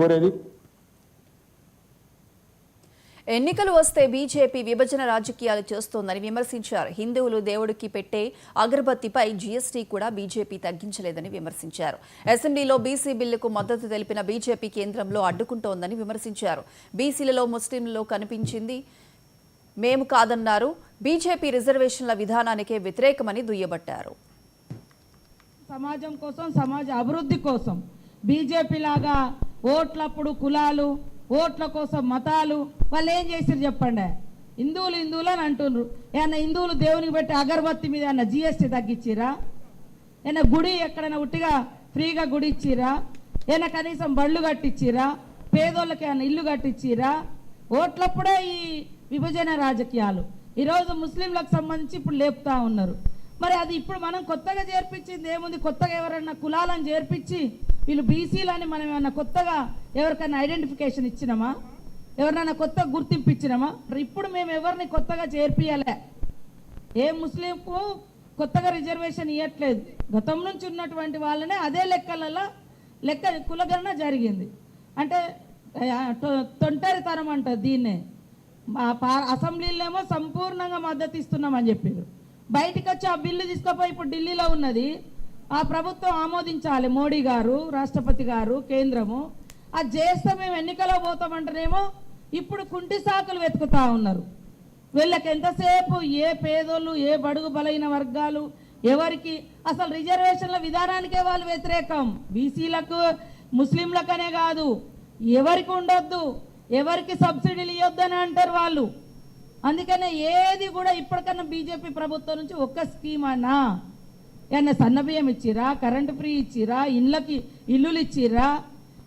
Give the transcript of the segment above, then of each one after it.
కోరేది. ఎన్నికలు వస్తే బీజేపీ విభజన రాజకీయాలు చేస్తోందని విమర్శించారు. హిందువులు దేవుడికి పెట్టే అగరబత్తిపై జీఎస్టీ కూడా బీజేపీ తగ్గించలేదని విమర్శించారు. అసెంబ్లీలో బీసీ బిల్లుకు మద్దతు తెలిపిన బీజేపీ కేంద్రంలో అడ్డుకుంటోందని విమర్శించారు. బీసీలలో ముస్లింలలో కనిపించింది మేము కాదన్నారు. బీజేపీ రిజర్వేషన్ల విధానానికే వ్యతిరేకమని దుయ్యబట్టారు. సమాజం కోసం, సమాజ అభివృద్ధి కోసం బీజేపీ లాగా ఓట్లప్పుడు కులాలు, ఓట్ల కోసం మతాలు, వాళ్ళు ఏం చేసిరు చెప్పండి. హిందువులు అని అంటున్నారు. ఏమన్నా హిందువులు దేవునికి పెట్టి అగరబత్తి మీద ఏమన్నా జీఎస్టీ తగ్గించిరా? ఏమన్నా గుడి ఎక్కడైనా ఉట్టిగా ఫ్రీగా గుడి ఇచ్చిరా? ఏమన్నా కనీసం బళ్ళు కట్టించిరా? పేదోళ్ళకి ఏమన్నా ఇల్లు కట్టించిరా? ఓట్లప్పుడే ఈ విభజన రాజకీయాలు ఈరోజు ముస్లింలకు సంబంధించి ఇప్పుడు లేపుతా ఉన్నారు. మరి అది ఇప్పుడు మనం కొత్తగా చేర్పించింది ఏముంది? కొత్తగా ఎవరన్నా కులాలను చేర్పించి వీళ్ళు బీసీలని మనం ఏమన్నా కొత్తగా ఎవరికైనా ఐడెంటిఫికేషన్ ఇచ్చినామా? ఎవరినైనా కొత్త గుర్తింపు ఇచ్చినామా? ఇప్పుడు మేము ఎవరిని కొత్తగా చేర్పియాలే. ఏ ముస్లింకు కొత్తగా రిజర్వేషన్ ఇవ్వట్లేదు. గతం నుంచి ఉన్నటువంటి వాళ్ళనే అదే లెక్క కులగణన జరిగింది. అంటే తొంటరితనం అంటారు దీన్నే. అసెంబ్లీలోనేమో సంపూర్ణంగా మద్దతు ఇస్తున్నామని చెప్పారు. బయటకు వచ్చి ఆ బిల్లు తీసుకుపోయి ఇప్పుడు ఢిల్లీలో ఉన్నది. ఆ ప్రభుత్వం ఆమోదించాలి, మోడీ గారు, రాష్ట్రపతి గారు, కేంద్రము. అది చేస్తే మేము ఎన్నికలో పోతామంటేనేమో ఇప్పుడు కుంటి సాకులు వెతుకుతా ఉన్నారు. వీళ్ళకి ఎంతసేపు ఏ పేదోళ్ళు, ఏ బడుగు బలైన వర్గాలు, ఎవరికి అసలు రిజర్వేషన్ల విధానానికే వాళ్ళు వ్యతిరేకం. బీసీలకు, ముస్లింలకనే కాదు, ఎవరికి ఉండొద్దు, ఎవరికి సబ్సిడీలు ఇవ్వద్దని అంటారు వాళ్ళు. అందుకనే ఏది కూడా ఇప్పటికన్నా బీజేపీ ప్రభుత్వం నుంచి ఒక్క స్కీమ్ అన్నా ఏమన్నా సన్నబియ్యం ఇచ్చిరా, కరెంటు ఫ్రీ ఇచ్చిరా, ఇల్లులు ఇచ్చిరా,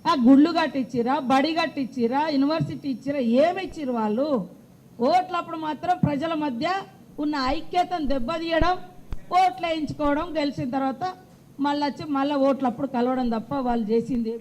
ఆ గుళ్ళు కట్టించిరా, బడి కట్టించిరా, యూనివర్సిటీ ఇచ్చిరా? ఏమి ఇచ్చిరు వాళ్ళు? ఓట్లప్పుడు మాత్రం ప్రజల మధ్య ఉన్న ఐక్యతను దెబ్బతీయడం, ఓట్లు వేయించుకోవడం, గెలిచిన తర్వాత మళ్ళీ వచ్చి మళ్ళీ ఓట్లప్పుడు కలవడం తప్ప వాళ్ళు చేసింది